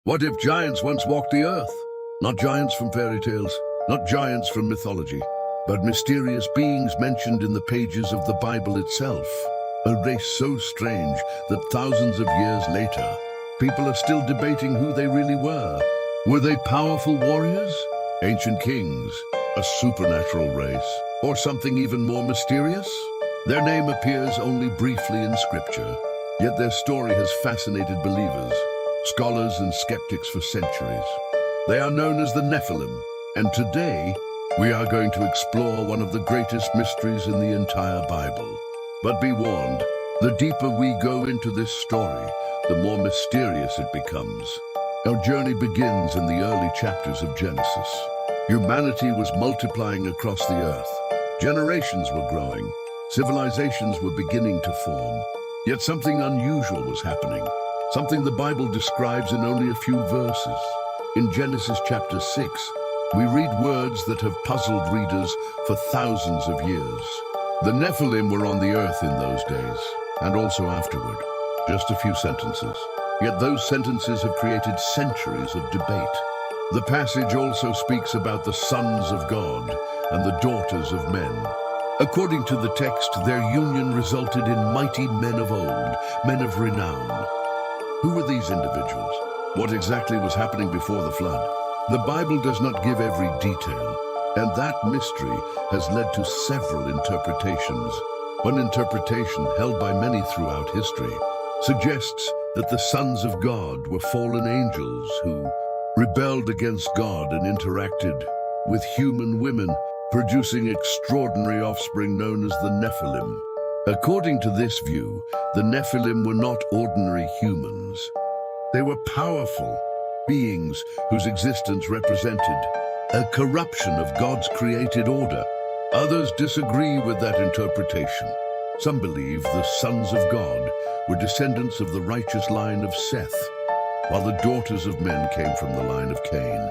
What if giants once walked the earth? Not giants from fairy tales, not giants from mythology, but mysterious beings mentioned in the pages of the Bible itself. A race so strange that thousands of years later, people are still debating who they really were. Were they powerful warriors, ancient kings, a supernatural race, or something even more mysterious? Their name appears only briefly in Scripture, yet their story has fascinated believers, scholars and skeptics for centuries. They are known as the Nephilim, and today we are going to explore one of the greatest mysteries in the entire Bible. But be warned, the deeper we go into this story, the more mysterious it becomes. Our journey begins in the early chapters of Genesis. Humanity was multiplying across the earth. Generations were growing. Civilizations were beginning to form. Yet something unusual was happening. Something the Bible describes in only a few verses. In Genesis chapter 6, we read words that have puzzled readers for thousands of years. The Nephilim were on the earth in those days, and also afterward. Just a few sentences. Yet those sentences have created centuries of debate. The passage also speaks about the sons of God and the daughters of men. According to the text, their union resulted in mighty men of old, men of renown. Who were these individuals? What exactly was happening before the flood? The Bible does not give every detail, and that mystery has led to several interpretations. One interpretation, held by many throughout history, suggests that the sons of God were fallen angels who rebelled against God and interacted with human women, producing extraordinary offspring known as the Nephilim. According to this view, the Nephilim were not ordinary humans. They were powerful beings whose existence represented a corruption of God's created order. Others disagree with that interpretation. Some believe the sons of God were descendants of the righteous line of Seth, while the daughters of men came from the line of Cain.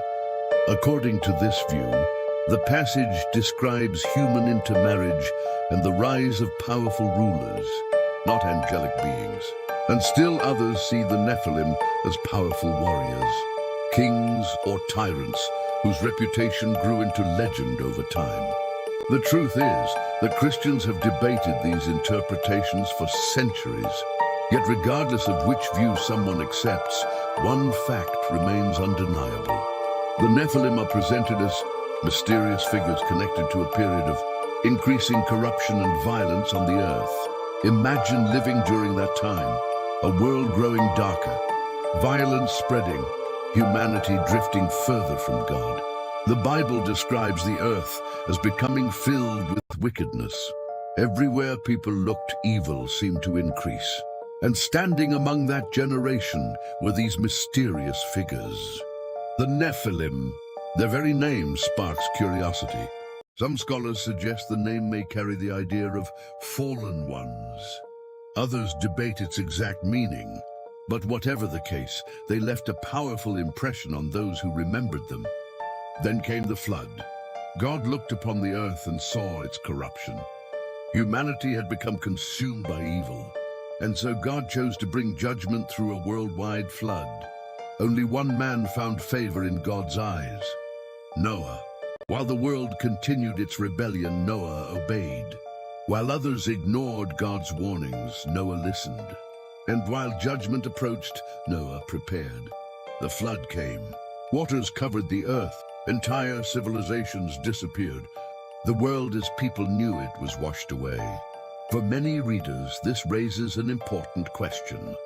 According to this view, the passage describes human intermarriage and the rise of powerful rulers, not angelic beings. And still others see the Nephilim as powerful warriors, kings or tyrants whose reputation grew into legend over time. The truth is that Christians have debated these interpretations for centuries. Yet regardless of which view someone accepts, one fact remains undeniable. The Nephilim are presented as mysterious figures connected to a period of increasing corruption and violence on the earth. Imagine living during that time, a world growing darker, violence spreading, humanity drifting further from God. The Bible describes the earth as becoming filled with wickedness. Everywhere people looked, evil seemed to increase. And standing among that generation were these mysterious figures. The Nephilim. Their very name sparks curiosity. Some scholars suggest the name may carry the idea of fallen ones. Others debate its exact meaning. But whatever the case, they left a powerful impression on those who remembered them. Then came the flood. God looked upon the earth and saw its corruption. Humanity had become consumed by evil. And so God chose to bring judgment through a worldwide flood. Only one man found favor in God's eyes: Noah. While the world continued its rebellion, Noah obeyed. While others ignored God's warnings, Noah listened. And while judgment approached, Noah prepared. The flood came. Waters covered the earth. Entire civilizations disappeared. The world as people knew it was washed away. For many readers, this raises an important question.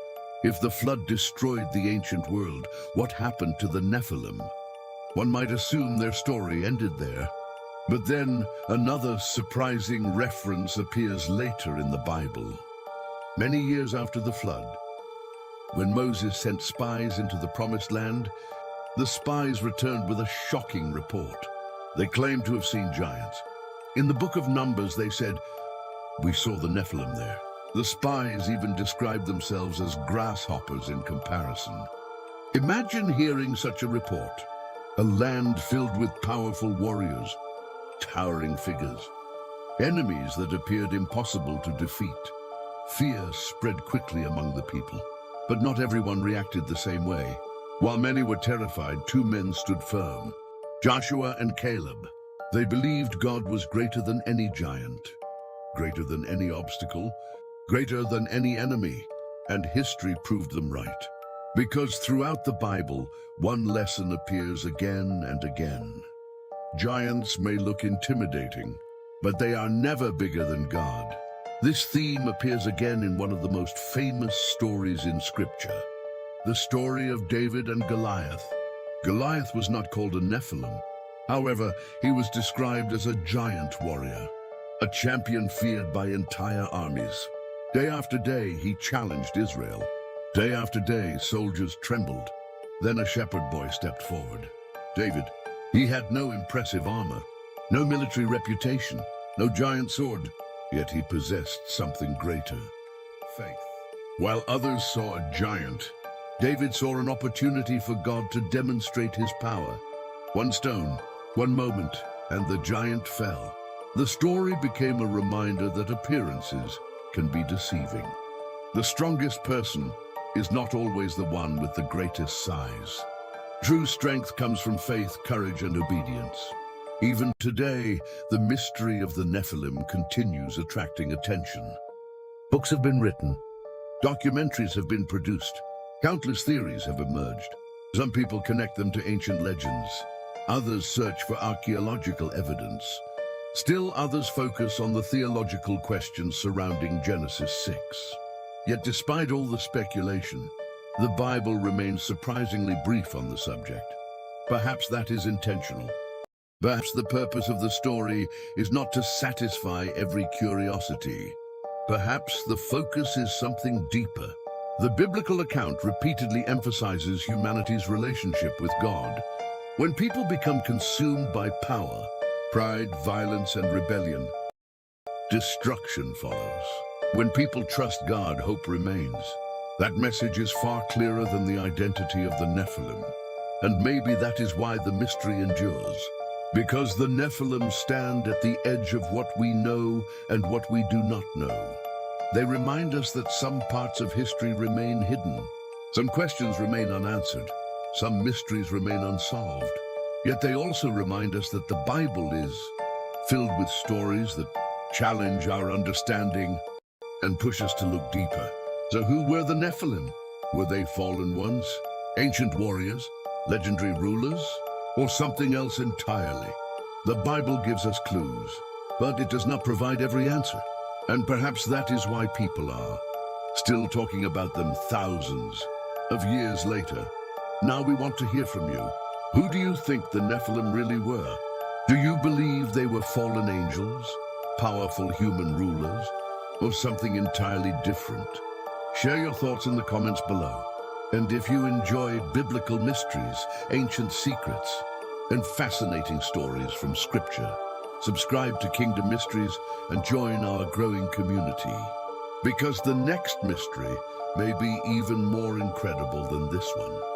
If the flood destroyed the ancient world, what happened to the Nephilim? One might assume their story ended there. But then another surprising reference appears later in the Bible. Many years after the flood, when Moses sent spies into the Promised Land, the spies returned with a shocking report. They claimed to have seen giants. In the book of Numbers, they said, "We saw the Nephilim there." The spies even described themselves as grasshoppers in comparison. Imagine hearing such a report. A land filled with powerful warriors, towering figures, enemies that appeared impossible to defeat. Fear spread quickly among the people, but not everyone reacted the same way. While many were terrified, two men stood firm, Joshua and Caleb. They believed God was greater than any giant, greater than any obstacle, greater than any enemy, and history proved them right. Because throughout the Bible, one lesson appears again and again. Giants may look intimidating, but they are never bigger than God. This theme appears again in one of the most famous stories in Scripture, the story of David and Goliath. Goliath was not called a Nephilim. However, he was described as a giant warrior, a champion feared by entire armies. Day after day, he challenged Israel. Day after day, soldiers trembled. Then a shepherd boy stepped forward. David. He had no impressive armor, no military reputation, no giant sword, yet he possessed something greater: faith. While others saw a giant, David saw an opportunity for God to demonstrate his power. One stone, one moment, and the giant fell. The story became a reminder that appearances can be deceiving. The strongest person is not always the one with the greatest size. True strength comes from faith, courage, and obedience. Even today, the mystery of the Nephilim continues attracting attention. Books have been written, documentaries have been produced, countless theories have emerged. Some people connect them to ancient legends. Others search for archaeological evidence. Still others focus on the theological questions surrounding Genesis 6. Yet despite all the speculation, the Bible remains surprisingly brief on the subject. Perhaps that is intentional. Perhaps the purpose of the story is not to satisfy every curiosity. Perhaps the focus is something deeper. The biblical account repeatedly emphasizes humanity's relationship with God. When people become consumed by power, pride, violence, and rebellion, destruction follows. When people trust God, hope remains. That message is far clearer than the identity of the Nephilim. And maybe that is why the mystery endures. Because the Nephilim stand at the edge of what we know and what we do not know. They remind us that some parts of history remain hidden. Some questions remain unanswered. Some mysteries remain unsolved. Yet they also remind us that the Bible is filled with stories that challenge our understanding and push us to look deeper. So who were the Nephilim? Were they fallen ones, ancient warriors, legendary rulers, or something else entirely? The Bible gives us clues, but it does not provide every answer. And perhaps that is why people are still talking about them thousands of years later. Now we want to hear from you. Who do you think the Nephilim really were? Do you believe they were fallen angels, powerful human rulers, or something entirely different? Share your thoughts in the comments below. And if you enjoy biblical mysteries, ancient secrets, and fascinating stories from Scripture, subscribe to Kingdom Mysteries and join our growing community. Because the next mystery may be even more incredible than this one.